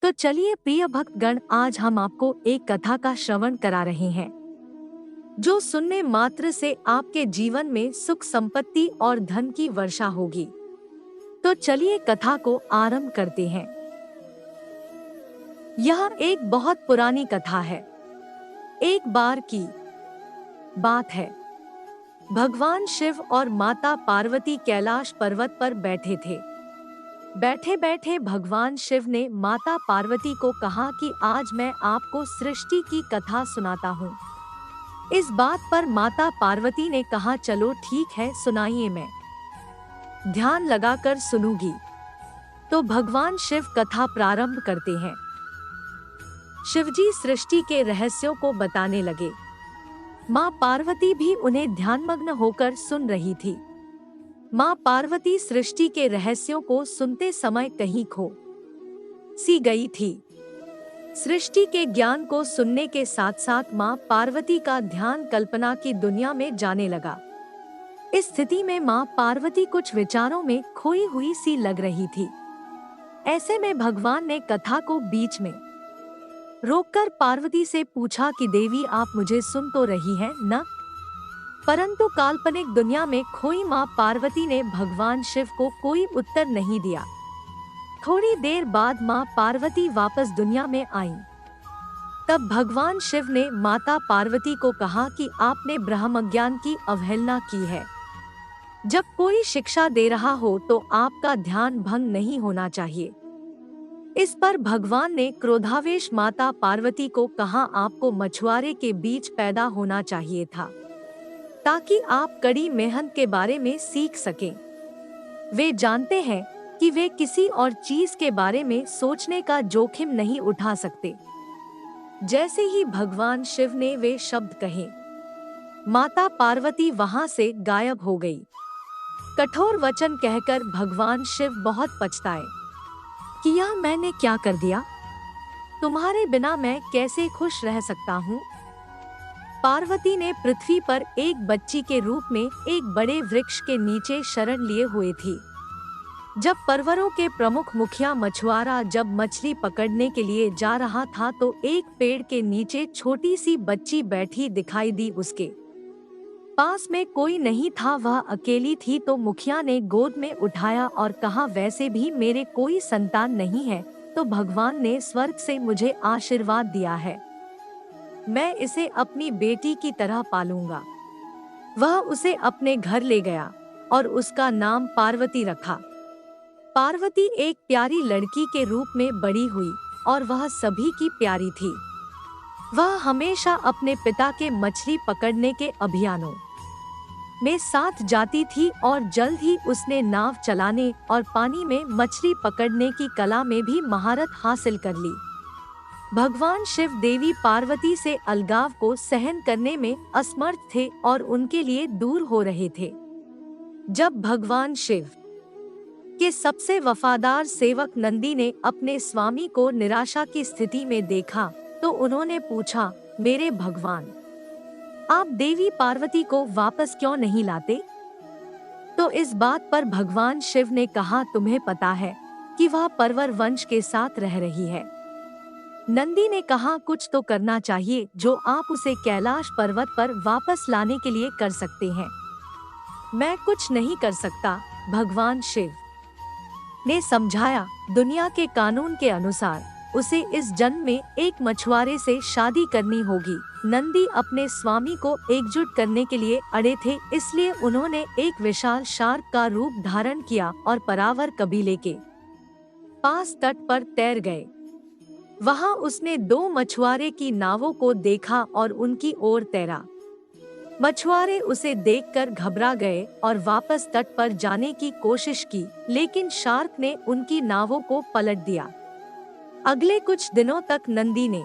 तो चलिए प्रिय भक्तगण, आज हम आपको एक कथा का श्रवण करा रहे हैं जो सुनने मात्र से आपके जीवन में सुख संपत्ति और धन की वर्षा होगी। तो चलिए कथा को आरंभ करते हैं। यह एक बहुत पुरानी कथा है। एक बार की बात है, भगवान शिव और माता पार्वती कैलाश पर्वत पर बैठे थे। बैठे बैठे भगवान शिव ने माता पार्वती को कहा कि आज मैं आपको सृष्टि की कथा सुनाता हूँ। इस बात पर माता पार्वती ने कहा, चलो ठीक है, सुनाइए, मैं ध्यान लगाकर सुनूंगी। तो भगवान शिव कथा प्रारंभ करते हैं। शिवजी सृष्टि के रहस्यों को बताने लगे। माँ पार्वती भी उन्हें ध्यानमग्न होकर सुन रही थी। माँ पार्वती सृष्टि के रहस्यों को सुनते समय कहीं खो सी गई थी। सृष्टि के ज्ञान को सुनने के साथ साथ माँ पार्वती का ध्यान कल्पना की दुनिया में जाने लगा। इस स्थिति में माँ पार्वती कुछ विचारों में खोई हुई सी लग रही थी। ऐसे में भगवान ने कथा को बीच में रोककर पार्वती से पूछा कि देवी, आप मुझे सुन तो रही हैं न? परंतु काल्पनिक दुनिया में खोई माँ पार्वती ने भगवान शिव को कोई उत्तर नहीं दिया। थोड़ी देर बाद माँ पार्वती वापस दुनिया में आईं। तब भगवान शिव ने माता पार्वती को कहा कि आपने ब्रह्मज्ञान की अवहेलना की है। जब कोई शिक्षा दे रहा हो तो आपका ध्यान भंग नहीं होना चाहिए। इस पर भगवान ने क्रोधावेश माता पार्वती को कहा, आपको मछुआरे के बीच पैदा होना चाहिए था ताकि आप कड़ी मेहनत के बारे में सीख सकें। वे जानते हैं कि वे किसी और चीज के बारे में सोचने का जोखिम नहीं उठा सकते। जैसे ही भगवान शिव ने वे शब्द कहे, माता पार्वती वहां से गायब हो गई। कठोर वचन कहकर भगवान शिव बहुत पछताए कि यह मैंने क्या कर दिया। तुम्हारे बिना मैं कैसे खुश रह सकता हूँ। पार्वती ने पृथ्वी पर एक बच्ची के रूप में एक बड़े वृक्ष के नीचे शरण लिए हुए थी। जब परवरों के प्रमुख मुखिया मछुआरा जब मछली पकड़ने के लिए जा रहा था तो एक पेड़ के नीचे छोटी सी बच्ची बैठी दिखाई दी। उसके पास में कोई नहीं था, वह अकेली थी। तो मुखिया ने गोद में उठाया और कहा, वैसे भी मेरे कोई संतान नहीं है, तो भगवान ने स्वर्ग से मुझे आशीर्वाद दिया है। मैं इसे अपनी बेटी की तरह पालूंगा। वह उसे अपने घर ले गया और उसका नाम पार्वती रखा। पार्वती एक प्यारी लड़की के रूप में बड़ी हुई और वह सभी की प्यारी थी। वह हमेशा अपने पिता के मछली पकड़ने के अभियानों में साथ जाती थी और जल्द ही उसने नाव चलाने और पानी में मछली पकड़ने की कला में भी महारत हासिल कर ली। भगवान शिव देवी पार्वती से अलगाव को सहन करने में असमर्थ थे और उनके लिए दूर हो रहे थे। जब भगवान शिव के सबसे वफादार सेवक नंदी ने अपने स्वामी को निराशा की स्थिति में देखा तो उन्होंने पूछा, मेरे भगवान, आप देवी पार्वती को वापस क्यों नहीं लाते? तो इस बात पर भगवान शिव ने कहा, तुम्हें पता है कि वह परवर वंश के साथ रह रही है। नंदी ने कहा, कुछ तो करना चाहिए जो आप उसे कैलाश पर्वत पर वापस लाने के लिए कर सकते हैं। मैं कुछ नहीं कर सकता, भगवान शिव ने समझाया। दुनिया के कानून के अनुसार उसे इस जन्म में एक मछुआरे से शादी करनी होगी। नंदी अपने स्वामी को एकजुट करने के लिए अड़े थे, इसलिए उन्होंने एक विशाल शार्क का रूप धारण किया और परावर कबीले के पास तट पर तैर गए। वहां उसने दो मछुआरे की नावों को देखा और उनकी ओर तैरा। मछुआरे उसे देखकर घबरा गए और वापस तट पर जाने की कोशिश की, लेकिन शार्क ने उनकी नावों को पलट दिया। अगले कुछ दिनों तक नंदी ने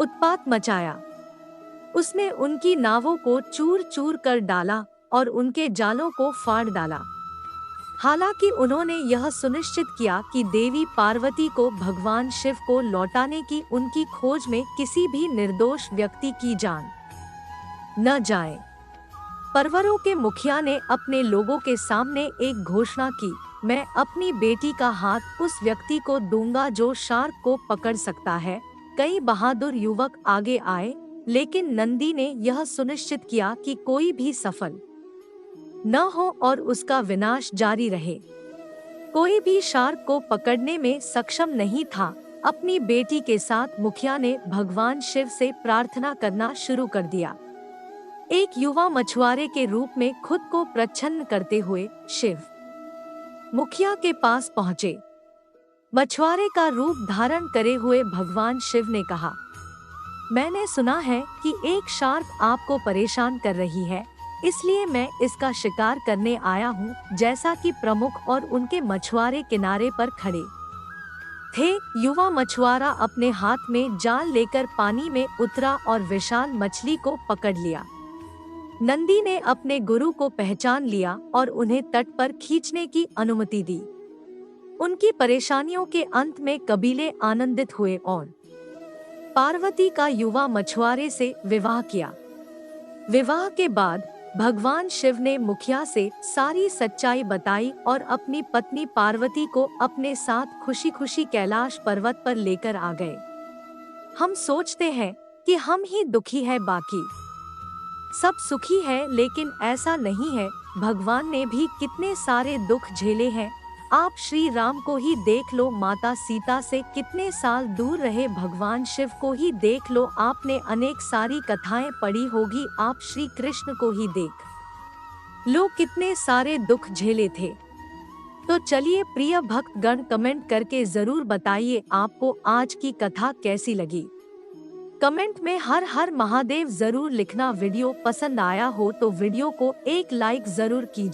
उत्पात मचाया। उसने उनकी नावों को चूर चूर कर डाला और उनके जालों को फाड़ डाला। हालांकि उन्होंने यह सुनिश्चित किया कि देवी पार्वती को भगवान शिव को लौटाने की उनकी खोज में किसी भी निर्दोष व्यक्ति की जान न जाए। परवरों के मुखिया ने अपने लोगों के सामने एक घोषणा की, मैं अपनी बेटी का हाथ उस व्यक्ति को दूंगा जो शार्क को पकड़ सकता है। कई बहादुर युवक आगे आए, लेकिन नंदी ने यह सुनिश्चित किया कि कोई भी सफल न हो और उसका विनाश जारी रहे। कोई भी शार्क को पकड़ने में सक्षम नहीं था। अपनी बेटी के साथ मुखिया ने भगवान शिव से प्रार्थना करना शुरू कर दिया। एक युवा मछुआरे के रूप में खुद को प्रच्छन्न करते हुए शिव मुखिया के पास पहुंचे। मछुआरे का रूप धारण करे हुए भगवान शिव ने कहा, मैंने सुना है कि एक शार्क आपको परेशान कर रही है, इसलिए मैं इसका शिकार करने आया हूँ। जैसा कि प्रमुख और उनके मछुआरे किनारे पर खड़े थे, युवा मछुआरा अपने हाथ में जाल लेकर पानी में उतरा और विशाल मछली को पकड़ लिया। नंदी ने अपने गुरु को पहचान लिया और उन्हें तट पर खींचने की अनुमति दी। उनकी परेशानियों के अंत में कबीले आनंदित हुए और पार्वती का युवा मछुआरे से विवाह किया। विवाह के बाद भगवान शिव ने मुखिया से सारी सच्चाई बताई और अपनी पत्नी पार्वती को अपने साथ खुशी खुशी कैलाश पर्वत पर लेकर आ गए। हम सोचते हैं कि हम ही दुखी है, बाकी सब सुखी है, लेकिन ऐसा नहीं है। भगवान ने भी कितने सारे दुख झेले हैं। आप श्री राम को ही देख लो, माता सीता से कितने साल दूर रहे। भगवान शिव को ही देख लो, आपने अनेक सारी कथाएं पढ़ी होगी। आप श्री कृष्ण को ही देख लो, कितने सारे दुख झेले थे। तो चलिए प्रिय भक्त गण, कमेंट करके जरूर बताइए आपको आज की कथा कैसी लगी। कमेंट में हर हर महादेव जरूर लिखना। वीडियो पसंद आया हो तो वीडियो को एक लाइक जरूर कीजिए।